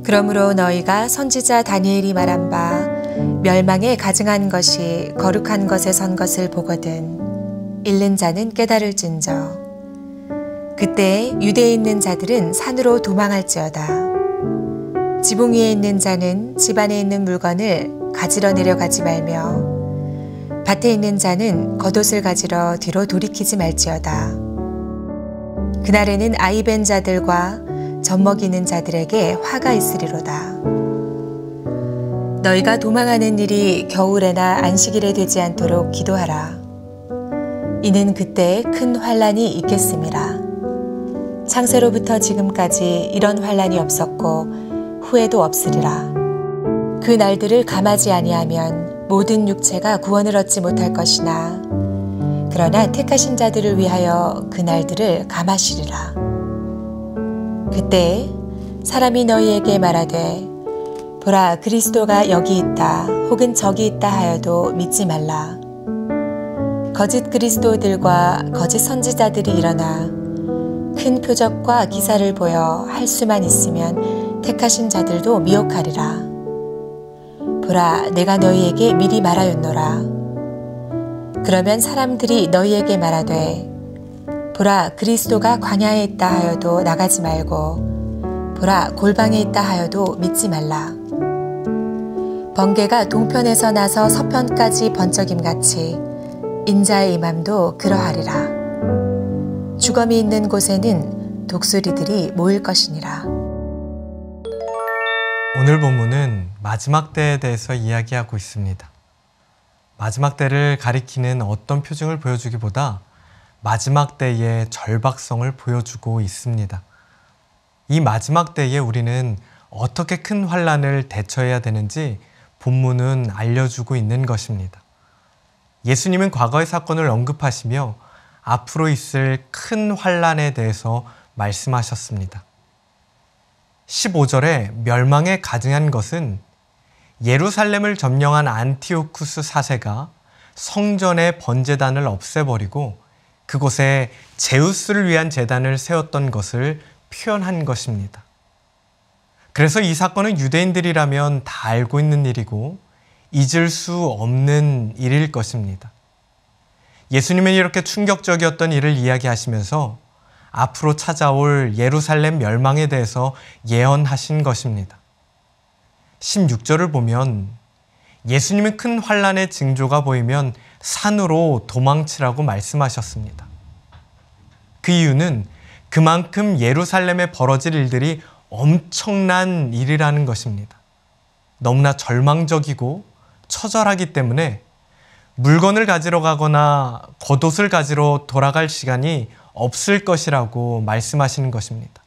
그러므로 너희가 선지자 다니엘이 말한 바 멸망에 가증한 것이 거룩한 것에 선 것을 보거든 읽는 자는 깨달을진저. 그때 유대에 있는 자들은 산으로 도망할지어다. 지붕 위에 있는 자는 집 안에 있는 물건을 가지러 내려가지 말며 밭에 있는 자는 겉옷을 가지러 뒤로 돌이키지 말지어다. 그날에는 아이 벤 자들과 젖먹이는 자들에게 화가 있으리로다. 너희가 도망하는 일이 겨울에나 안식일에 되지 않도록 기도하라. 이는 그때 큰 환란이 있겠음이라. 창세로부터 지금까지 이런 환란이 없었고 후에도 없으리라. 그 날들을 감하지 아니하면 모든 육체가 구원을 얻지 못할 것이나 그러나 택하신 자들을 위하여 그 날들을 감하시리라. 그때 사람이 너희에게 말하되 보라 그리스도가 여기 있다 혹은 저기 있다 하여도 믿지 말라. 거짓 그리스도들과 거짓 선지자들이 일어나 큰 표적과 기사를 보여 할 수만 있으면 택하신 자들도 미혹하리라. 보라 내가 너희에게 미리 말하였노라. 그러면 사람들이 너희에게 말하되 보라 그리스도가 광야에 있다 하여도 나가지 말고 보라 골방에 있다 하여도 믿지 말라. 번개가 동편에서 나서 서편까지 번쩍임같이 인자의 임함도 그러하리라. 주검이 있는 곳에는 독수리들이 모일 것이니라. 오늘 본문은 마지막 때에 대해서 이야기하고 있습니다. 마지막 때를 가리키는 어떤 표징을 보여주기보다 마지막 때의 절박성을 보여주고 있습니다. 이 마지막 때에 우리는 어떻게 큰 환란을 대처해야 되는지 본문은 알려주고 있는 것입니다. 예수님은 과거의 사건을 언급하시며 앞으로 있을 큰 환란에 대해서 말씀하셨습니다. 15절에 멸망에 가증한 것은 예루살렘을 점령한 안티오쿠스 4세가 성전의 번제단을 없애버리고 그곳에 제우스를 위한 제단을 세웠던 것을 표현한 것입니다. 그래서 이 사건은 유대인들이라면 다 알고 있는 일이고 잊을 수 없는 일일 것입니다. 예수님은 이렇게 충격적이었던 일을 이야기하시면서 앞으로 찾아올 예루살렘 멸망에 대해서 예언하신 것입니다. 16절을 보면 예수님은 큰 환란의 징조가 보이면 산으로 도망치라고 말씀하셨습니다. 그 이유는 그만큼 예루살렘에 벌어질 일들이 엄청난 일이라는 것입니다. 너무나 절망적이고 처절하기 때문에 물건을 가지러 가거나 겉옷을 가지러 돌아갈 시간이 없을 것이라고 말씀하시는 것입니다.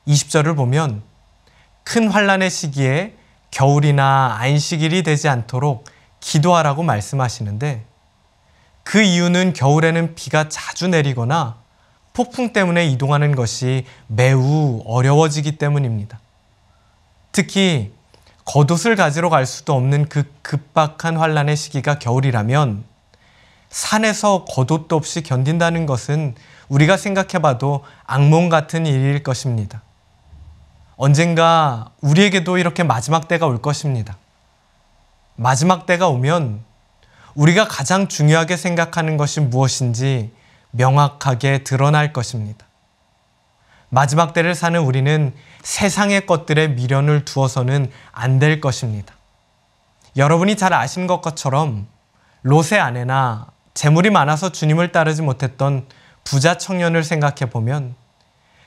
20절을 보면 큰 환란의 시기에 겨울이나 안식일이 되지 않도록 기도하라고 말씀하시는데 그 이유는 겨울에는 비가 자주 내리거나 폭풍 때문에 이동하는 것이 매우 어려워지기 때문입니다. 특히 겉옷을 가지러 갈 수도 없는 그 급박한 환란의 시기가 겨울이라면 산에서 겉옷도 없이 견딘다는 것은 우리가 생각해봐도 악몽 같은 일일 것입니다. 언젠가 우리에게도 이렇게 마지막 때가 올 것입니다. 마지막 때가 오면 우리가 가장 중요하게 생각하는 것이 무엇인지 명확하게 드러날 것입니다. 마지막 때를 사는 우리는 세상의 것들에 미련을 두어서는 안 될 것입니다. 여러분이 잘 아시는 것처럼 롯의 아내나 재물이 많아서 주님을 따르지 못했던 부자 청년을 생각해 보면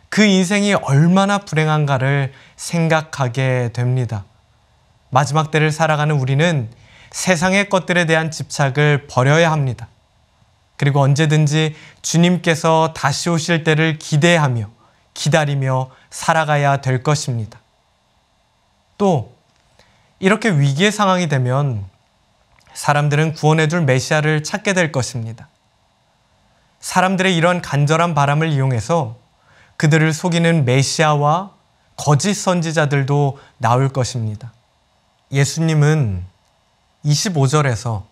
그 인생이 얼마나 불행한가를 생각하게 됩니다. 마지막 때를 살아가는 우리는 세상의 것들에 대한 집착을 버려야 합니다. 그리고 언제든지 주님께서 다시 오실 때를 기대하며 기다리며 살아가야 될 것입니다. 또 이렇게 위기의 상황이 되면 사람들은 구원해줄 메시아를 찾게 될 것입니다. 사람들의 이런 간절한 바람을 이용해서 그들을 속이는 메시아와 거짓 선지자들도 나올 것입니다. 예수님은 25절에서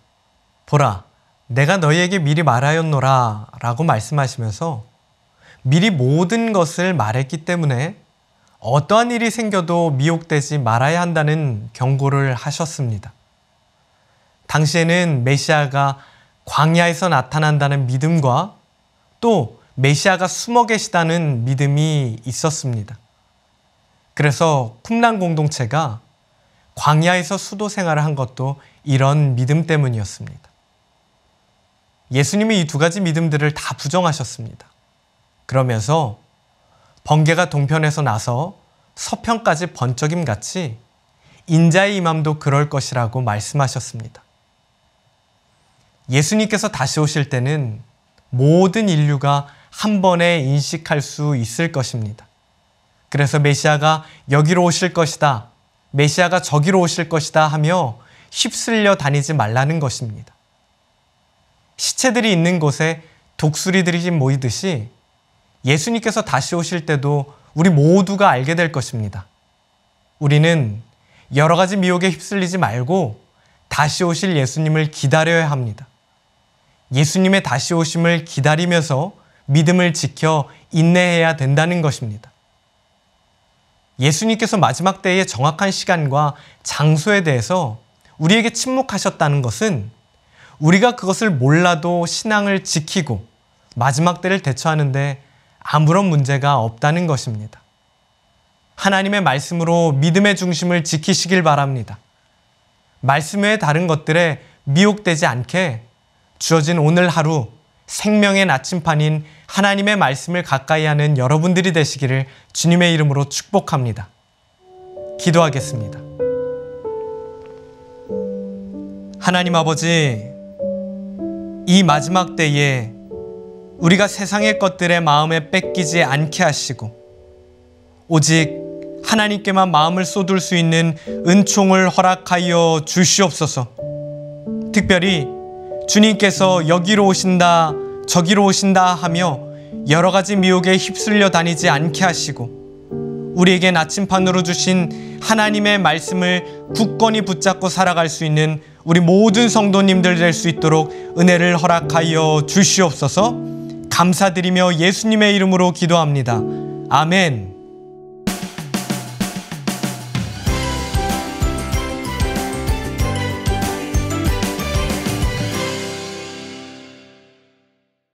보라, 내가 너희에게 미리 말하였노라 라고 말씀하시면서 미리 모든 것을 말했기 때문에 어떠한 일이 생겨도 미혹되지 말아야 한다는 경고를 하셨습니다. 당시에는 메시아가 광야에서 나타난다는 믿음과 또 메시아가 숨어 계시다는 믿음이 있었습니다. 그래서 쿰란 공동체가 광야에서 수도 생활을 한 것도 이런 믿음 때문이었습니다. 예수님이 이 두 가지 믿음들을 다 부정하셨습니다. 그러면서 번개가 동편에서 나서 서편까지 번쩍임 같이 인자의 임함도 그럴 것이라고 말씀하셨습니다. 예수님께서 다시 오실 때는 모든 인류가 한 번에 인식할 수 있을 것입니다. 그래서 메시아가 여기로 오실 것이다, 메시아가 저기로 오실 것이다 하며 휩쓸려 다니지 말라는 것입니다. 시체들이 있는 곳에 독수리들이 모이듯이 예수님께서 다시 오실 때도 우리 모두가 알게 될 것입니다. 우리는 여러 가지 미혹에 휩쓸리지 말고 다시 오실 예수님을 기다려야 합니다. 예수님의 다시 오심을 기다리면서 믿음을 지켜 인내해야 된다는 것입니다. 예수님께서 마지막 때의 정확한 시간과 장소에 대해서 우리에게 침묵하셨다는 것은 우리가 그것을 몰라도 신앙을 지키고 마지막 때를 대처하는데 아무런 문제가 없다는 것입니다. 하나님의 말씀으로 믿음의 중심을 지키시길 바랍니다. 말씀 외의 다른 것들에 미혹되지 않게 주어진 오늘 하루 생명의 나침판인 하나님의 말씀을 가까이 하는 여러분들이 되시기를 주님의 이름으로 축복합니다. 기도하겠습니다. 하나님 아버지, 이 마지막 때에 우리가 세상의 것들에 마음에 뺏기지 않게 하시고 오직 하나님께만 마음을 쏟을 수 있는 은총을 허락하여 주시옵소서. 특별히 주님께서 여기로 오신다, 저기로 오신다 하며 여러 가지 미혹에 휩쓸려 다니지 않게 하시고 우리에게 나침판으로 주신 하나님의 말씀을 굳건히 붙잡고 살아갈 수 있는 우리 모든 성도님들 될 수 있도록 은혜를 허락하여 주시옵소서. 감사드리며 예수님의 이름으로 기도합니다. 아멘.